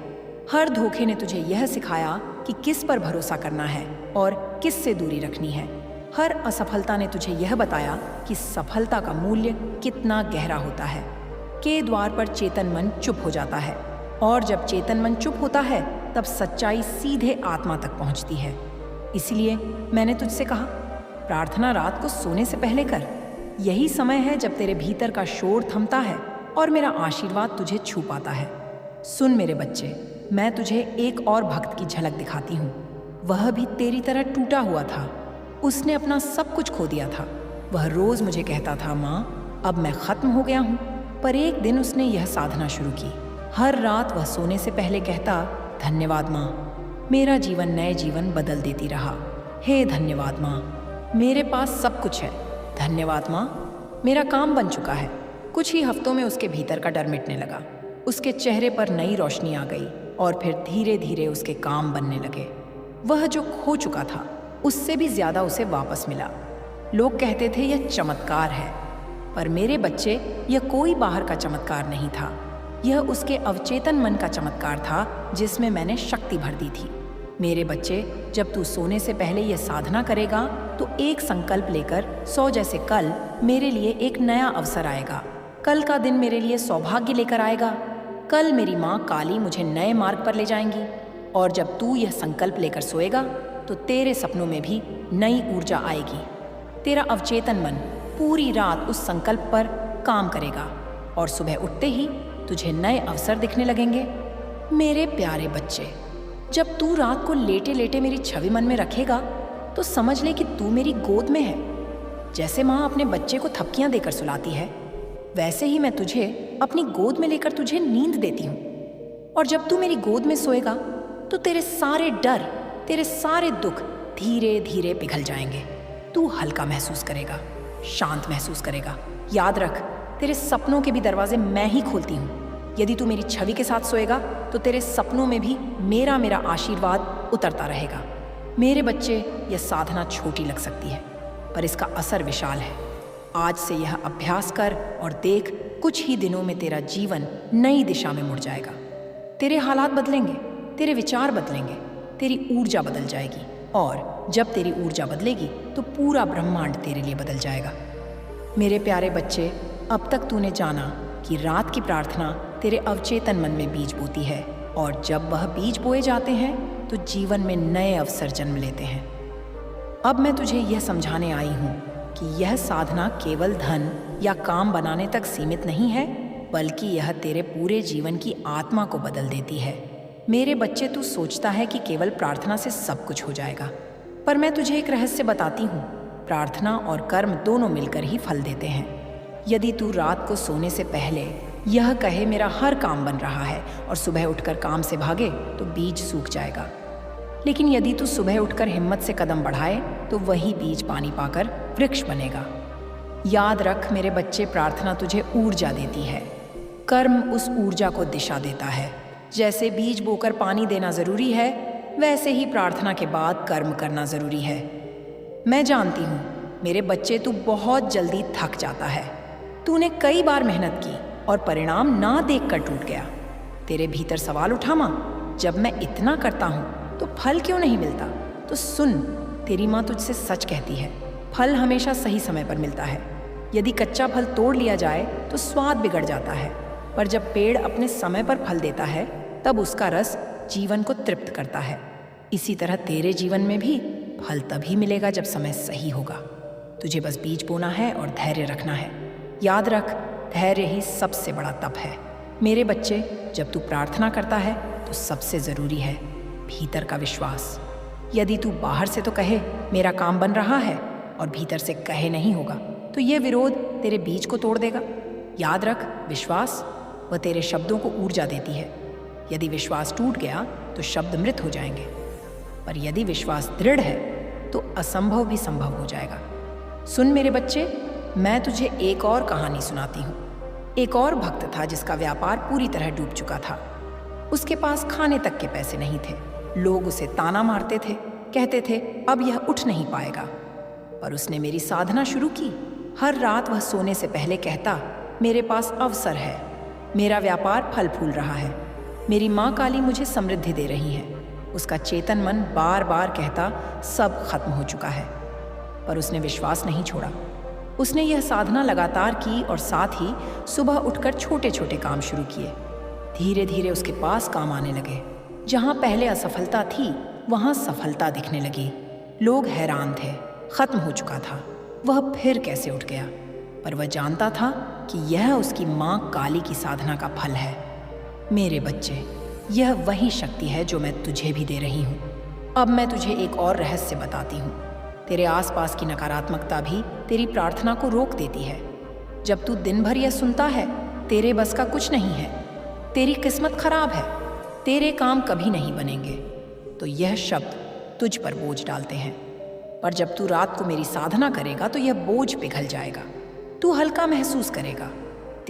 हर धोखे ने तुझे यह सिखाया कि किस पर भरोसा करना है और किस से दूरी रखनी है। हर असफलता ने तुझे यह बताया कि सफलता का मूल्य कितना गहरा होता है। के द्वार पर चेतन मन चुप हो जाता है, और जब चेतन मन चुप होता है तब सच्चाई सीधे आत्मा तक पहुंचती है। इसलिए मैंने तुझसे कहा, प्रार्थना रात को सोने से पहले कर। यही समय है जब तेरे भीतर का शोर थमता है और मेरा आशीर्वाद तुझे छू पाता है। सुन मेरे बच्चे, मैं तुझे एक और भक्त की झलक दिखाती हूँ। वह भी तेरी तरह टूटा हुआ था। उसने अपना सब कुछ खो दिया था। वह रोज मुझे कहता था, माँ अब मैं खत्म हो गया हूँ। पर एक दिन उसने यह साधना शुरू की। हर रात वह सोने से पहले कहता, धन्यवाद माँ, मेरा जीवन नए जीवन बदल देती रहा। हे धन्यवाद माँ, मेरे पास सब कुछ है। धन्यवाद माँ, मेरा काम बन चुका है। कुछ ही हफ्तों में उसके भीतर का डर मिटने लगा। उसके चेहरे पर नई रोशनी आ गई और फिर धीरे धीरे उसके काम बनने लगे। वह जो खो चुका था उससे भी ज्यादा उसे वापस मिला। लोग कहते थे यह चमत्कार है, पर मेरे बच्चे, यह कोई बाहर का चमत्कार नहीं था। यह उसके अवचेतन मन का चमत्कार था जिसमें मैंने शक्ति भर दी थी। मेरे बच्चे, जब तू सोने से पहले यह साधना करेगा तो एक संकल्प लेकर सो, जैसे कल मेरे लिए एक नया अवसर आएगा, कल का दिन मेरे लिए सौभाग्य लेकर आएगा, कल मेरी माँ काली मुझे नए मार्ग पर ले जाएंगी। और जब तू यह संकल्प लेकर सोएगा तो तेरे सपनों में भी नई ऊर्जा आएगी। तेरा अवचेतन मन पूरी रात उस संकल्प पर काम करेगा और सुबह उठते ही तुझे नए अवसर दिखने लगेंगे। मेरे प्यारे बच्चे, जब तू रात को लेटे लेटे मेरी छवि मन में रखेगा तो समझ ले कि तू मेरी गोद में है। जैसे माँ अपने बच्चे को थपकियां देकर सुलाती है, वैसे ही मैं तुझे अपनी गोद में लेकर तुझे नींद देती हूँ। और जब तू मेरी गोद में सोएगा तो तेरे सारे डर, तेरे सारे दुख धीरे धीरे पिघल जाएंगे। तू हल्का महसूस करेगा, शांत महसूस करेगा। याद रख, तेरे सपनों के भी दरवाजे मैं ही खोलती हूँ। यदि तू मेरी छवि के साथ सोएगा तो तेरे सपनों में भी मेरा मेरा आशीर्वाद उतरता रहेगा। मेरे बच्चे, यह साधना छोटी लग सकती है पर इसका असर विशाल है। आज से यह अभ्यास कर और देख, कुछ ही दिनों में तेरा जीवन नई दिशा में मुड़ जाएगा। तेरे हालात बदलेंगे, तेरे विचार बदलेंगे, तेरी ऊर्जा बदल जाएगी। और जब तेरी ऊर्जा बदलेगी तो पूरा ब्रह्मांड तेरे लिए बदल जाएगा। मेरे प्यारे बच्चे, अब तक तूने जाना कि रात की प्रार्थना तेरे अवचेतन मन में बीज बोती है, और जब वह बीज बोए जाते हैं तो जीवन में नए अवसर जन्म लेते हैं। अब मैं तुझे यह समझाने आई हूँ कि यह साधना केवल धन या काम बनाने तक सीमित नहीं है, बल्कि यह तेरे पूरे जीवन की आत्मा को बदल देती है। मेरे बच्चे, तू सोचता है कि केवल प्रार्थना से सब कुछ हो जाएगा, पर मैं तुझे एक रहस्य बताती हूँ। प्रार्थना और कर्म दोनों मिलकर ही फल देते हैं। यदि तू रात को सोने से पहले यह कहे मेरा हर काम बन रहा है, और सुबह उठकर काम से भागे, तो बीज सूख जाएगा। लेकिन यदि तू सुबह उठकर हिम्मत से कदम बढ़ाए तो वही बीज पानी पाकर वृक्ष बनेगा। याद रख मेरे बच्चे, प्रार्थना तुझे ऊर्जा देती है, कर्म उस ऊर्जा को दिशा देता है। जैसे बीज बोकर पानी देना जरूरी है, वैसे ही प्रार्थना के बाद कर्म करना जरूरी है। मैं जानती हूँ मेरे बच्चे, तू बहुत जल्दी थक जाता है। तूने कई बार मेहनत की और परिणाम ना देखकर टूट गया। तेरे भीतर सवाल उठा, माँ, जब मैं इतना करता हूँ तो फल क्यों नहीं मिलता? तो सुन, तेरी माँ तुझसे सच कहती है, फल हमेशा सही समय पर मिलता है। यदि कच्चा फल तोड़ लिया जाए तो स्वाद बिगड़ जाता है, पर जब पेड़ अपने समय पर फल देता है तब उसका रस जीवन को तृप्त करता है। इसी तरह तेरे जीवन में भी फल तभी मिलेगा जब समय सही होगा। तुझे बस बीज बोना है और धैर्य रखना है। याद रख, धैर्य ही सबसे बड़ा तप है। मेरे बच्चे, जब तू प्रार्थना करता है तो सबसे ज़रूरी है भीतर का विश्वास। यदि तू बाहर से तो कहे मेरा काम बन रहा है और भीतर से कहे नहीं होगा, तो यह विरोध तेरे बीज को तोड़ देगा। याद रख, विश्वास वह तेरे शब्दों को ऊर्जा देती है। यदि विश्वास टूट गया तो शब्द मृत हो जाएंगे, पर यदि विश्वास दृढ़ है तो असंभव भी संभव हो जाएगा। सुन मेरे बच्चे, मैं तुझे एक और कहानी सुनाती हूँ। एक और भक्त था जिसका व्यापार पूरी तरह डूब चुका था। उसके पास खाने तक के पैसे नहीं थे। लोग उसे ताना मारते थे, कहते थे अब यह उठ नहीं पाएगा। पर उसने मेरी साधना शुरू की। हर रात वह सोने से पहले कहता, मेरे पास अवसर है, मेरा व्यापार फल फूल रहा है, मेरी माँ काली मुझे समृद्धि दे रही है। उसका चेतन मन बार बार कहता, सब खत्म हो चुका है। पर उसने विश्वास नहीं छोड़ा। उसने यह साधना लगातार की और साथ ही सुबह उठकर छोटे छोटे काम शुरू किए। धीरे धीरे उसके पास काम आने लगे। जहाँ पहले असफलता थी वहाँ सफलता दिखने लगी। लोग हैरान थे, खत्म हो चुका था, वह फिर कैसे उठ गया? पर वह जानता था कि यह उसकी माँ काली की साधना का फल है। मेरे बच्चे, यह वही शक्ति है जो मैं तुझे भी दे रही हूँ। अब मैं तुझे एक और रहस्य बताती हूँ। तेरे आसपास की नकारात्मकता भी तेरी प्रार्थना को रोक देती है। जब तू दिन भर यह सुनता है, तेरे बस का कुछ नहीं है, तेरी किस्मत खराब है, तेरे काम कभी नहीं बनेंगे, तो यह शब्द तुझ पर बोझ डालते हैं। पर जब तू रात को मेरी साधना करेगा तो यह बोझ पिघल जाएगा। तू हल्का महसूस करेगा,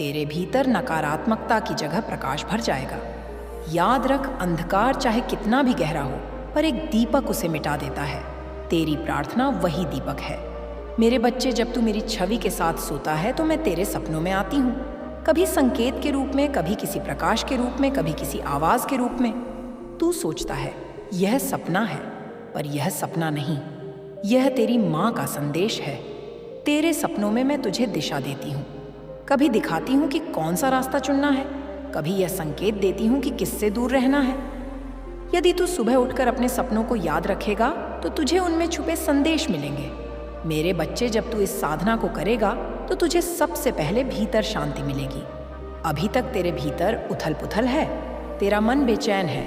तेरे भीतर नकारात्मकता की जगह प्रकाश भर जाएगा। याद रख, अंधकार चाहे कितना भी गहरा हो, पर एक दीपक उसे मिटा देता है। तेरी प्रार्थना वही दीपक है। मेरे बच्चे, जब तू मेरी छवि के साथ सोता है तो मैं तेरे सपनों में आती हूँ, कभी संकेत के रूप में, कभी किसी प्रकाश के रूप में, कभी किसी आवाज के रूप में। तू सोचता है यह सपना है, पर यह सपना नहीं, यह तेरी माँ का संदेश है। तेरे सपनों में मैं तुझे दिशा देती हूँ, कभी दिखाती हूँ कि कौन सा रास्ता चुनना है, कभी यह संकेत देती हूँ कि किससे दूर रहना है। यदि तू सुबह उठकर अपने सपनों को याद रखेगा तो तुझे उनमें छुपे संदेश मिलेंगे। मेरे बच्चे, जब तू इस साधना को करेगा तो तुझे सबसे पहले भीतर शांति मिलेगी। अभी तक तेरे भीतर उथल पुथल है, तेरा मन बेचैन है,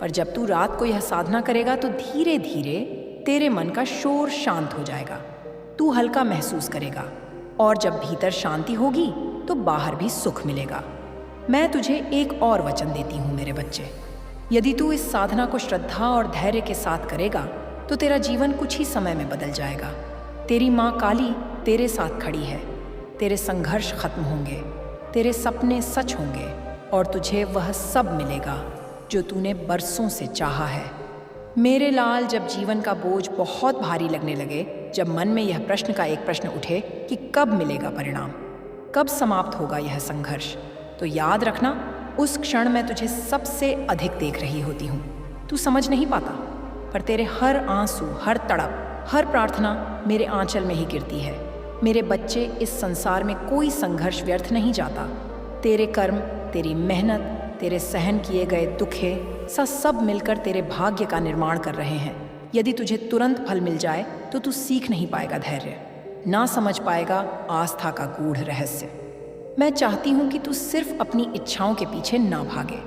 पर जब तू रात को यह साधना करेगा तो धीरे धीरे तेरे मन का शोर शांत हो जाएगा। तू हल्का महसूस करेगा, और जब भीतर शांति होगी तो बाहर भी सुख मिलेगा। मैं तुझे एक और वचन देती हूँ मेरे बच्चे, यदि तू इस साधना को श्रद्धा और धैर्य के साथ करेगा तो तेरा जीवन कुछ ही समय में बदल जाएगा। तेरी माँ काली तेरे साथ खड़ी है, तेरे संघर्ष खत्म होंगे, तेरे सपने सच होंगे, और तुझे वह सब मिलेगा जो तूने बरसों से चाहा है। मेरे लाल, जब जीवन का बोझ बहुत भारी लगने लगे, जब मन में यह प्रश्न का एक प्रश्न उठे कि कब मिलेगा परिणाम, कब समाप्त होगा यह संघर्ष, तो याद रखना, उस क्षण मैं तुझे सबसे अधिक देख रही होती हूँ। तू समझ नहीं पाता, पर तेरे हर आंसू, हर तड़प, हर प्रार्थना मेरे आंचल में ही गिरती है। मेरे बच्चे, इस संसार में कोई संघर्ष व्यर्थ नहीं जाता। तेरे कर्म, तेरी मेहनत, तेरे सहन किए गए दुखे सब मिलकर तेरे भाग्य का निर्माण कर रहे हैं। यदि तुझे तुरंत फल मिल जाए तो तू सीख नहीं पाएगा धैर्य, ना समझ पाएगा आस्था का गूढ़ रहस्य। मैं चाहती हूँ कि तू सिर्फ अपनी इच्छाओं के पीछे ना भागे,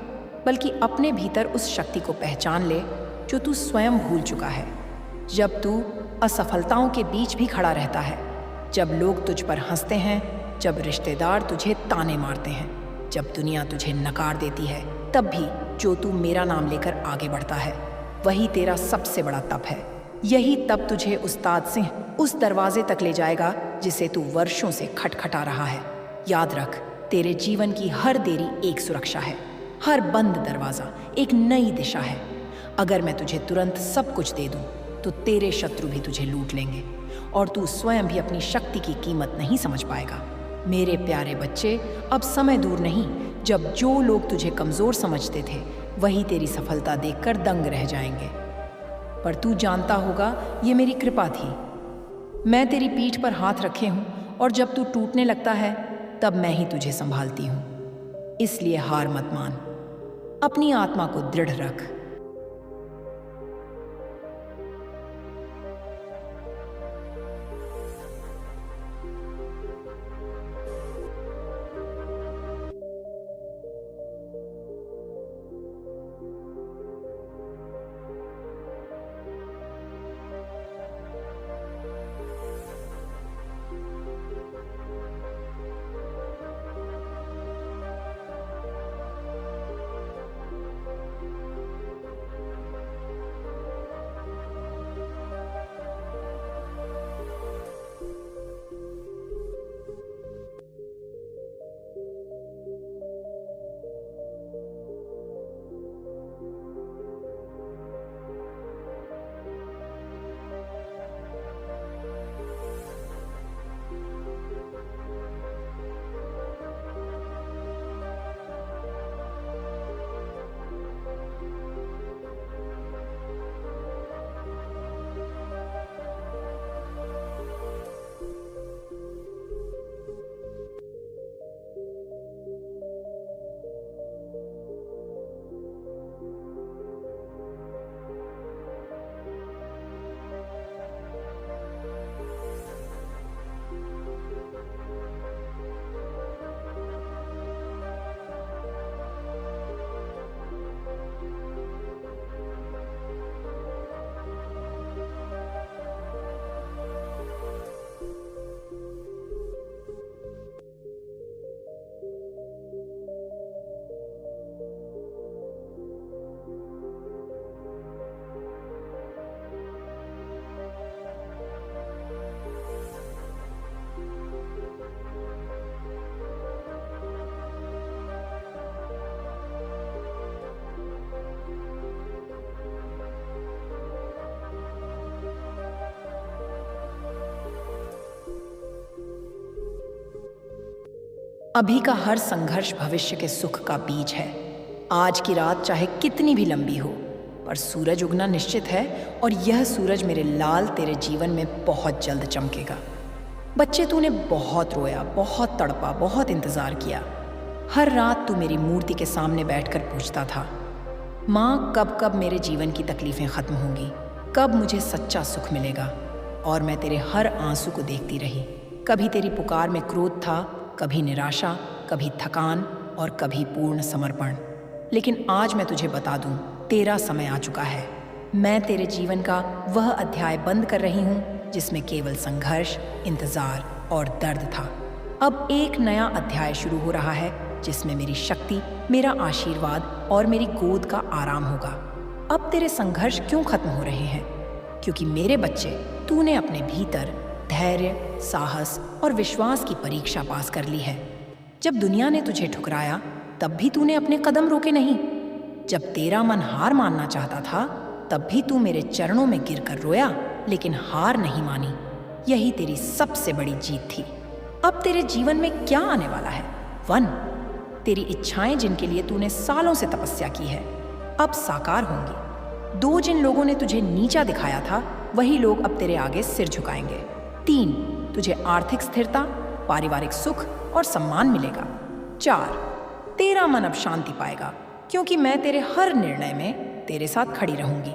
बल्कि अपने भीतर उस शक्ति को पहचान ले जो तू स्वयं भूल चुका है। जब तू असफलताओं के बीच भी खड़ा रहता है, जब लोग तुझ पर हंसते हैं, जब रिश्तेदार तुझे ताने मारते हैं, जब दुनिया तुझे नकार देती है, तब भी जो तू मेरा नाम लेकर आगे बढ़ता है, वही तेरा सबसे बड़ा तप है। यही तप तुझे उस्ताद सिंह उस दरवाजे तक ले जाएगा जिसे तू वर्षों से खटखटा रहा है। याद रख, तेरे जीवन की हर देरी एक सुरक्षा है, हर बंद दरवाजा एक नई दिशा है। अगर मैं तुझे तुरंत सब कुछ दे दूं तो तेरे शत्रु भी तुझे लूट लेंगे, और तू स्वयं भी अपनी शक्ति की कीमत नहीं समझ पाएगा। मेरे प्यारे बच्चे, अब समय दूर नहीं जब जो लोग तुझे कमजोर समझते थे वही तेरी सफलता देखकर दंग रह जाएंगे। पर तू जानता होगा, ये मेरी कृपा थी। मैं तेरी पीठ पर हाथ रखे हूं, और जब तू टूटने लगता है तब मैं ही तुझे संभालती हूं। इसलिए हार मत मान, अपनी आत्मा को दृढ़ रख। अभी का हर संघर्ष भविष्य के सुख का बीज है। आज की रात चाहे कितनी भी लंबी हो, पर सूरज उगना निश्चित है और यह सूरज मेरे लाल तेरे जीवन में बहुत जल्द चमकेगा। बच्चे, तूने बहुत रोया, बहुत तड़पा, बहुत इंतजार किया। हर रात तू मेरी मूर्ति के सामने बैठकर पूछता था, माँ कब कब मेरे जीवन की तकलीफें खत्म होंगी, कब मुझे सच्चा सुख मिलेगा। और मैं तेरे हर आंसू को देखती रही। कभी तेरी पुकार में क्रोध था, कभी निराशा, कभी थकान और कभी पूर्ण समर्पण। लेकिन आज मैं तुझे बता दूं, तेरा समय आ चुका है। मैं तेरे जीवन का वह अध्याय बंद कर रही हूं जिसमें केवल संघर्ष, इंतजार और दर्द था। अब एक नया अध्याय शुरू हो रहा है जिसमें मेरी शक्ति, मेरा आशीर्वाद और मेरी गोद का आराम होगा। अब तेरे संघर्ष क्यों खत्म हो रहे हैं? क्योंकि मेरे बच्चे, तूने अपने भीतर धैर्य, साहस और विश्वास की परीक्षा पास कर ली है। जब दुनिया ने तुझे ठुकराया तब भी तूने अपने कदम रोके नहीं। जब तेरा मन हार मानना चाहता था तब भी तू मेरे चरणों में गिरकर रोया, लेकिन हार नहीं मानी। यही तेरी सबसे बड़ी जीत थी। अब तेरे जीवन में क्या आने वाला है? वन, तेरी इच्छाएं जिनके लिए तूने सालों से तपस्या की है, अब साकार होंगी। दो, जिन लोगों ने तुझे नीचा दिखाया था, वही लोग अब तेरे आगे सिर झुकाएंगे। तीन, तुझे आर्थिक स्थिरता, पारिवारिक सुख और सम्मान मिलेगा। चार, तेरा मन अब शांति पाएगा क्योंकि मैं तेरे हर निर्णय में तेरे साथ खड़ी रहूंगी।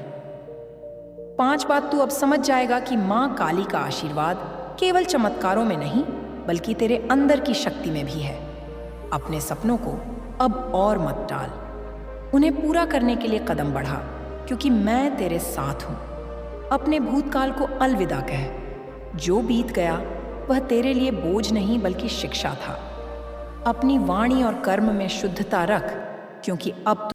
पांच, बात तू अब समझ जाएगा कि माँ काली का आशीर्वाद केवल चमत्कारों में नहीं बल्कि तेरे अंदर की शक्ति में भी है। अपने सपनों को अब और मत टाल, उन्हें पूरा करने के लिए कदम बढ़ा क्योंकि मैं तेरे साथ हूं। अपने भूतकाल को अलविदा कह। जो बीत गया वह तेरे लिए बोझ नहीं बल्कि शिक्षा था। अपनी वाणी और कर्म में शुद्धता रख क्योंकि अब